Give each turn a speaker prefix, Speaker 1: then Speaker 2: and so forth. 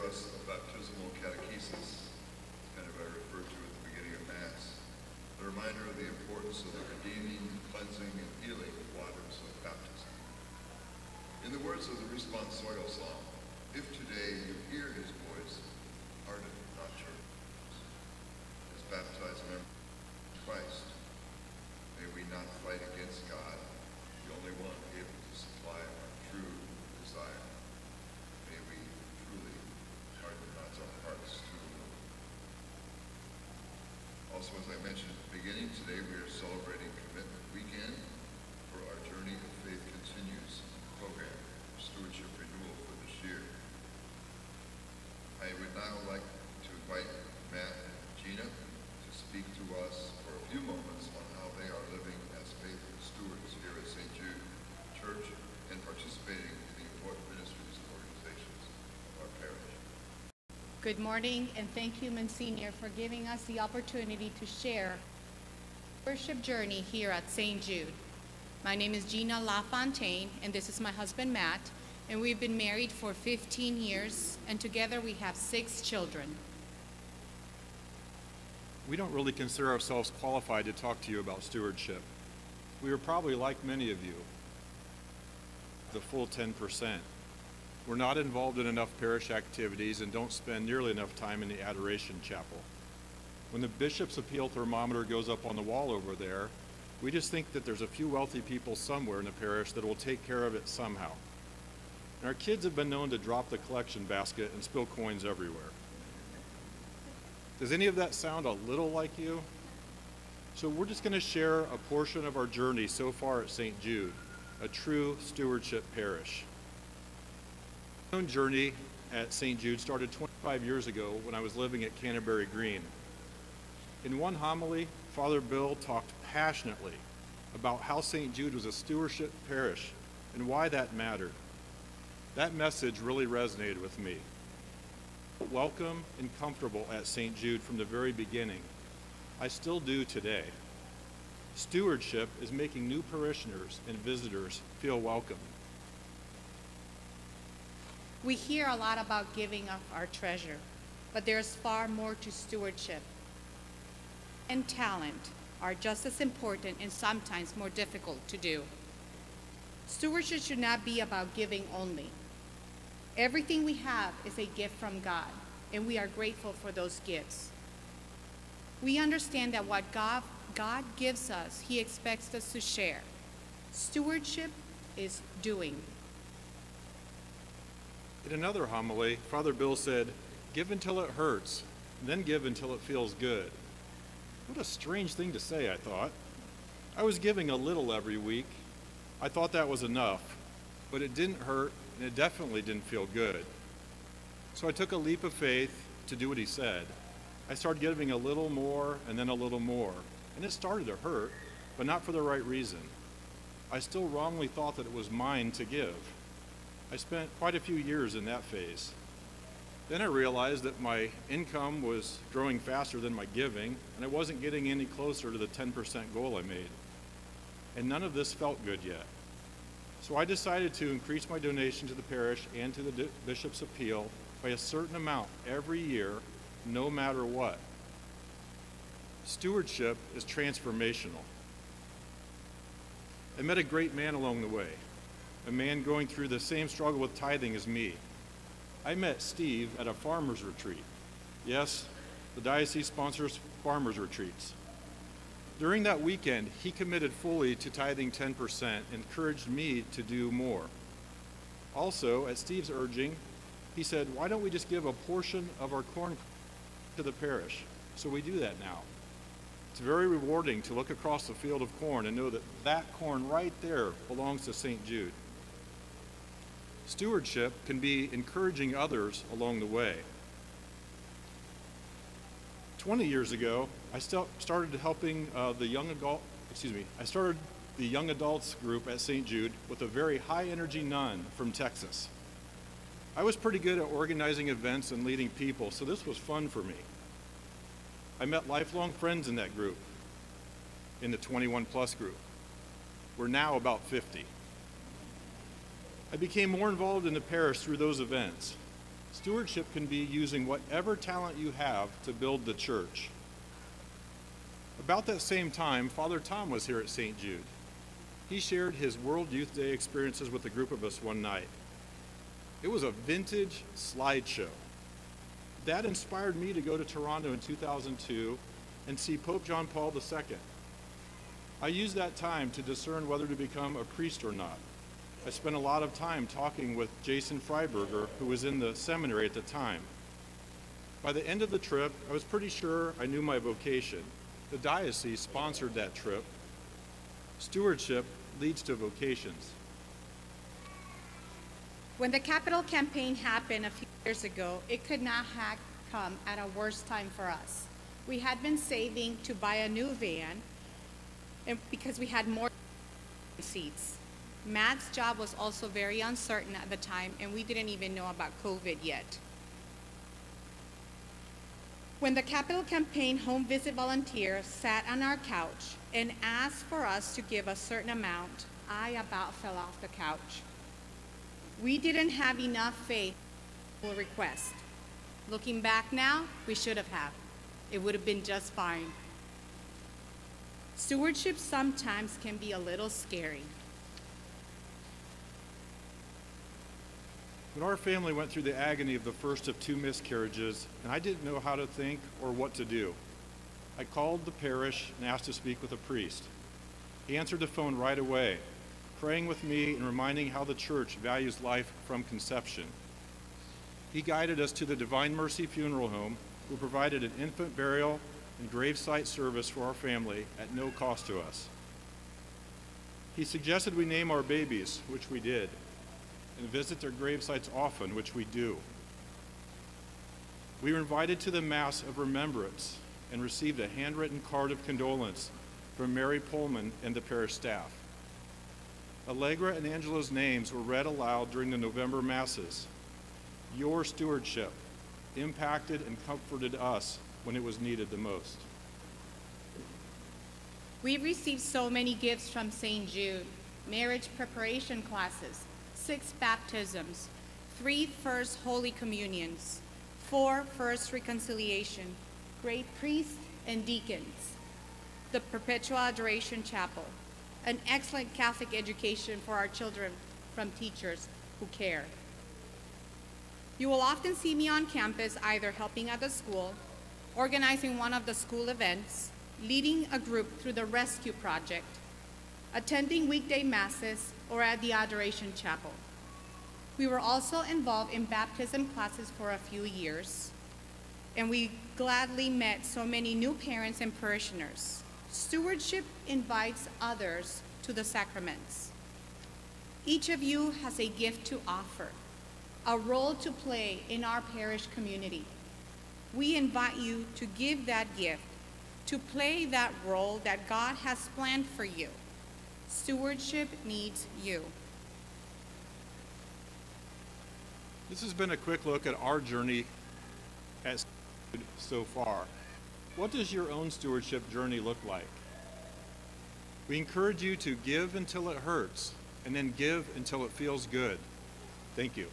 Speaker 1: us a baptismal catechesis, kind of I refer to at the beginning of Mass, a reminder of the importance of the redeeming, cleansing, and healing waters of baptism. In the words of the responsorial psalm, if today you hear his voice, harden not your hearts. As baptized members of Christ, may we not fight against God, the only one able to supply our true desire. May we truly harden not our hearts to the Lord. Also, as I mentioned at the beginning, today we are celebrating Commitment Weekend for our Journey of Faith Continues program, Stewardship Renewal for this year. I would now like to invite Matt and Gina to speak to us for a few moments on how they are living as faithful stewards here at St. Jude Church and participating in the important ministries and organizations of our parish.
Speaker 2: Good morning, and thank you, Monsignor, for giving us the opportunity to share our worship journey here at St. Jude. My name is Gina LaFontaine, and this is my husband, Matt, and we've been married for 15 years, and together we have 6 children.
Speaker 3: We don't really consider ourselves qualified to talk to you about stewardship. We are probably like many of you, the full 10%. We're not involved in enough parish activities and don't spend nearly enough time in the Adoration Chapel. When the bishop's appeal thermometer goes up on the wall over there, we just think that there's a few wealthy people somewhere in the parish that will take care of it somehow. And our kids have been known to drop the collection basket and spill coins everywhere. Does any of that sound a little like you? So we're just going to share a portion of our journey so far at St. Jude, a true stewardship parish. My own journey at St. Jude started 25 years ago when I was living at Canterbury Green. In one homily, Father Bill talked passionately about how St. Jude was a stewardship parish and why that mattered. That message really resonated with me. Welcome and comfortable at St. Jude from the very beginning. I still do today. Stewardship is making new parishioners and visitors feel welcome.
Speaker 2: We hear a lot about giving up our treasure, but there's far more to stewardship. And talent are just as important and sometimes more difficult to do. Stewardship should not be about giving only. Everything we have is a gift from God, and we are grateful for those gifts. We understand that what God gives us, He expects us to share. Stewardship is doing.
Speaker 3: In another homily, Father Bill said, "Give until it hurts, then give until it feels good." What a strange thing to say, I thought. I was giving a little every week. I thought that was enough, but it didn't hurt, and it definitely didn't feel good. So I took a leap of faith to do what he said. I started giving a little more and then a little more, and it started to hurt, but not for the right reason. I still wrongly thought that it was mine to give. I spent quite a few years in that phase. Then I realized that my income was growing faster than my giving, and I wasn't getting any closer to the 10% goal I made. And none of this felt good yet. So I decided to increase my donation to the parish and to the bishop's appeal by a certain amount every year, no matter what. Stewardship is transformational. I met a great man along the way, a man going through the same struggle with tithing as me. I met Steve at a farmer's retreat. Yes, the diocese sponsors farmer's retreats. During that weekend, he committed fully to tithing 10% and encouraged me to do more. Also, at Steve's urging, he said, "Why don't we just give a portion of our corn to the parish?" So we do that now. It's very rewarding to look across the field of corn and know that that corn right there belongs to St. Jude. Stewardship can be encouraging others along the way. 20 years ago, I started helping the young adults group at St. Jude with a very high-energy nun from Texas. I was pretty good at organizing events and leading people, so this was fun for me. I met lifelong friends in that group, in the 21-plus group. We're now about 50. I became more involved in the parish through those events. Stewardship can be using whatever talent you have to build the church. About that same time, Father Tom was here at St. Jude. He shared his World Youth Day experiences with a group of us one night. It was a vintage slideshow. That inspired me to go to Toronto in 2002 and see Pope John Paul II. I used that time to discern whether to become a priest or not. I spent a lot of time talking with Jason Freiberger, who was in the seminary at the time. By the end of the trip, I was pretty sure I knew my vocation. The diocese sponsored that trip. Stewardship leads to vocations.
Speaker 2: When the capital campaign happened a few years ago, it could not have come at a worse time for us. We had been saving to buy a new van and because we had more seats. Matt's job was also very uncertain at the time, and we didn't even know about COVID yet. When the capital campaign home visit volunteers sat on our couch and asked for us to give a certain amount, I about fell off the couch. We didn't have enough faith in the request. Looking back now, we should have had. It would have been just fine. Stewardship sometimes can be a little scary.
Speaker 3: When our family went through the agony of the first of 2 miscarriages, and I didn't know how to think or what to do, I called the parish and asked to speak with a priest. He answered the phone right away, praying with me and reminding how the church values life from conception. He guided us to the Divine Mercy Funeral Home, who provided an infant burial and gravesite service for our family at no cost to us. He suggested we name our babies, which we did, and visit their gravesites often, which we do. We were invited to the Mass of Remembrance and received a handwritten card of condolence from Mary Pullman and the parish staff. Allegra and Angela's names were read aloud during the November Masses. Your stewardship impacted and comforted us when it was needed the most.
Speaker 2: We've received so many gifts from St. Jude: marriage preparation classes, 6 baptisms, 3 First Holy Communions, 4 First Reconciliation, great priests and deacons, the Perpetual Adoration Chapel, an excellent Catholic education for our children from teachers who care. You will often see me on campus either helping at the school, organizing one of the school events, leading a group through the Rescue Project, attending weekday masses, or at the Adoration Chapel. We were also involved in baptism classes for a few years, and we gladly met so many new parents and parishioners. Stewardship invites others to the sacraments. Each of you has a gift to offer, a role to play in our parish community. We invite you to give that gift, to play that role that God has planned for you. Stewardship needs you.
Speaker 3: This has been a quick look at our journey at Stewardship so far. What does your own stewardship journey look like? We encourage you to give until it hurts, and then give until it feels good. Thank you.